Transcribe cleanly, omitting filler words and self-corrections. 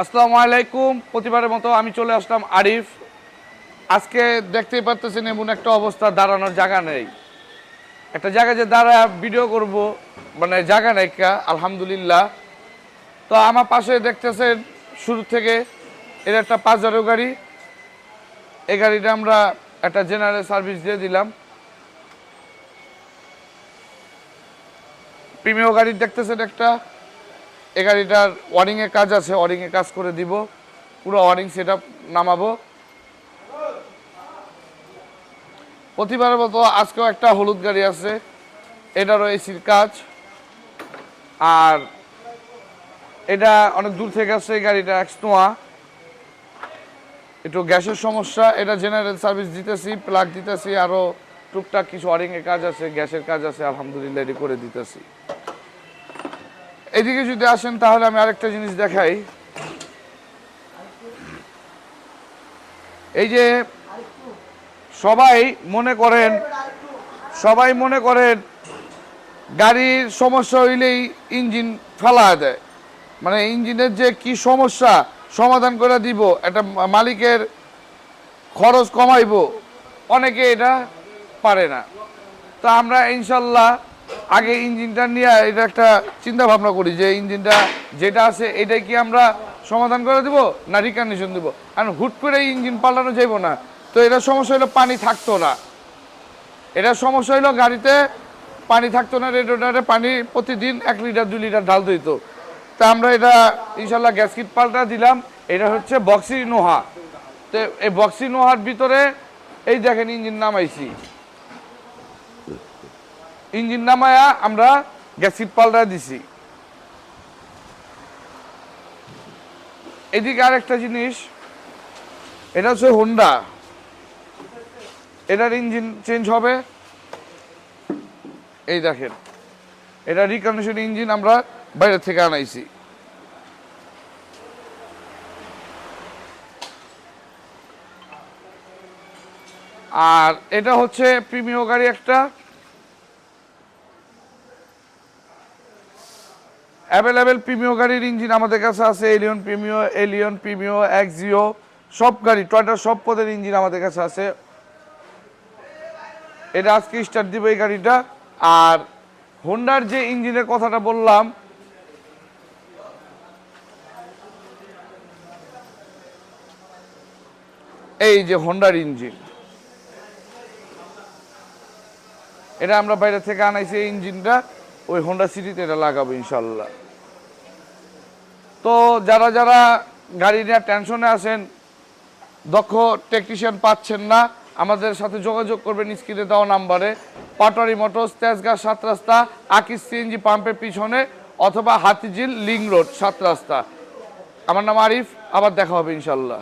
আসসালামু আলাইকুম। প্রতিবারের মতো আমি চলে আসলাম আরিফ। আজকে দেখতেই পারতেছেন এমন একটা অবস্থা, দাঁড়ানোর জায়গা নেই। একটা জায়গায় যে দাঁড়া ভিডিও করব, মানে জায়গা নেই কা, আলহামদুলিল্লাহ। তো আমার পাশে দেখতেছেন শুরু থেকে এর একটা পাজারো গাড়ি। এই গাড়িটা আমরা একটা জেনারেল সার্ভিস দিয়ে দিলাম। প্রিমিয় গাড়ি দেখতেছেন একটা, এই গাড়িটার ওয়ারিংয়ের কাজ আছে, ওয়ারিংয়ের কাজ করে দিব, পুরো ওয়ারিং সেট আপ নামাবো। প্রতিবারের মতো আজকেও একটা হলুদ গাড়ি আছে, এটারও এসির কাজ। আর এটা অনেক দূর থেকে আসছে, এই গাড়িটা এক্সনোয়া, একটু গ্যাসের সমস্যা। এটা জেনারেল সার্ভিস দিতেছি, প্লাগ দিতেছি, আরও টুকটাক কিছু ওয়ারিংয়ের কাজ আছে, গ্যাসের কাজ আছে, আলহামদুলিল্লাহ এটি করে দিতেছি। এদিকে যদি আসেন তাহলে আমি আরেকটা জিনিস দেখাই। এই যে সবাই মনে করেন গাড়ির সমস্যা হইলেই ইঞ্জিন ফেলা দেয়, মানে ইঞ্জিনের যে কি সমস্যা সমাধান করে দিব, একটা মালিকের খরচ কমাইব, অনেকে এটা পারে না। তো আমরা ইনশাল্লাহ আগে ইঞ্জিনটা নিয়ে এটা একটা চিন্তা ভাবনা করি যে ইঞ্জিনটা যেটা আছে এটাই কি আমরা সমাধান করে দিব না রিকন্ডিশন দিব। আর হুট করে ইঞ্জিন পাল্টানো যাইব না। তো এটা সমস্যা হলো পানি থাকতো না, এটা সমস্যা হলো গাড়িতে পানি থাকতো না, রেডিয়েটরে পানি প্রতিদিন 1 লিটার 2 লিটার ঢালতে হইতো। তা আমরা এটা ইনশাল্লাহ গ্যাস কিট পাল্টা দিলাম। এটা হচ্ছে বক্সি নোহা। তো এই বক্সি নোহার ভিতরে এই দেখেন ইঞ্জিন নামাইছি, ইঞ্জিন নামায়া আমরা গ্যাস কিট পাল্টা দিছি। এদিকে আরেকটা জিনিস, এটা হচ্ছে হোন্ডা, এটার ইঞ্জিন চেঞ্জ হবে। এই দেখেন এটা রিকন্ডিশন ইঞ্জিন আমরা বাইরে থেকে আনাইছি। আর এটা হচ্ছে প্রিমিয় গাড়ি একটা, অ্যাভেলেবেল প্রিমিয় গাড়ির ইঞ্জিন আমাদের কাছে আছে। এলিয়ন প্রিমিয়, এক্সিও, সব গাড়ি টয়টা সব পদের ইঞ্জিন আমাদের কাছে আছে। এটা আজকে স্টার্ট দিব এই গাড়িটা। আর হোন্ডার যে ইঞ্জিনের কথাটা বললাম, এই যে হোন্ডার ইঞ্জিন, এটা আমরা বাইরে থেকে আনাইছি। এই ইঞ্জিনটা ওই হোন্ডা সিটিতে এটা লাগাবো ইনশাল্লাহ। তো যারা যারা গাড়ি নিয়ে টেনশনে আছেন, দক্ষ টেকনিশিয়ান পাচ্ছেন না, আমাদের সাথে যোগাযোগ করবেন স্ক্রিনে দেওয়া নাম্বারে। পাটোয়ারি মোটরস, তেজগাঁ 7 রাস্তা, আকিস সিএনজি পাম্পের পিছনে, অথবা হাতিঝিল লিং রোড 7 রাস্তা। আমার নাম আরিফ, আবার দেখা হবে ইনশাল্লাহ।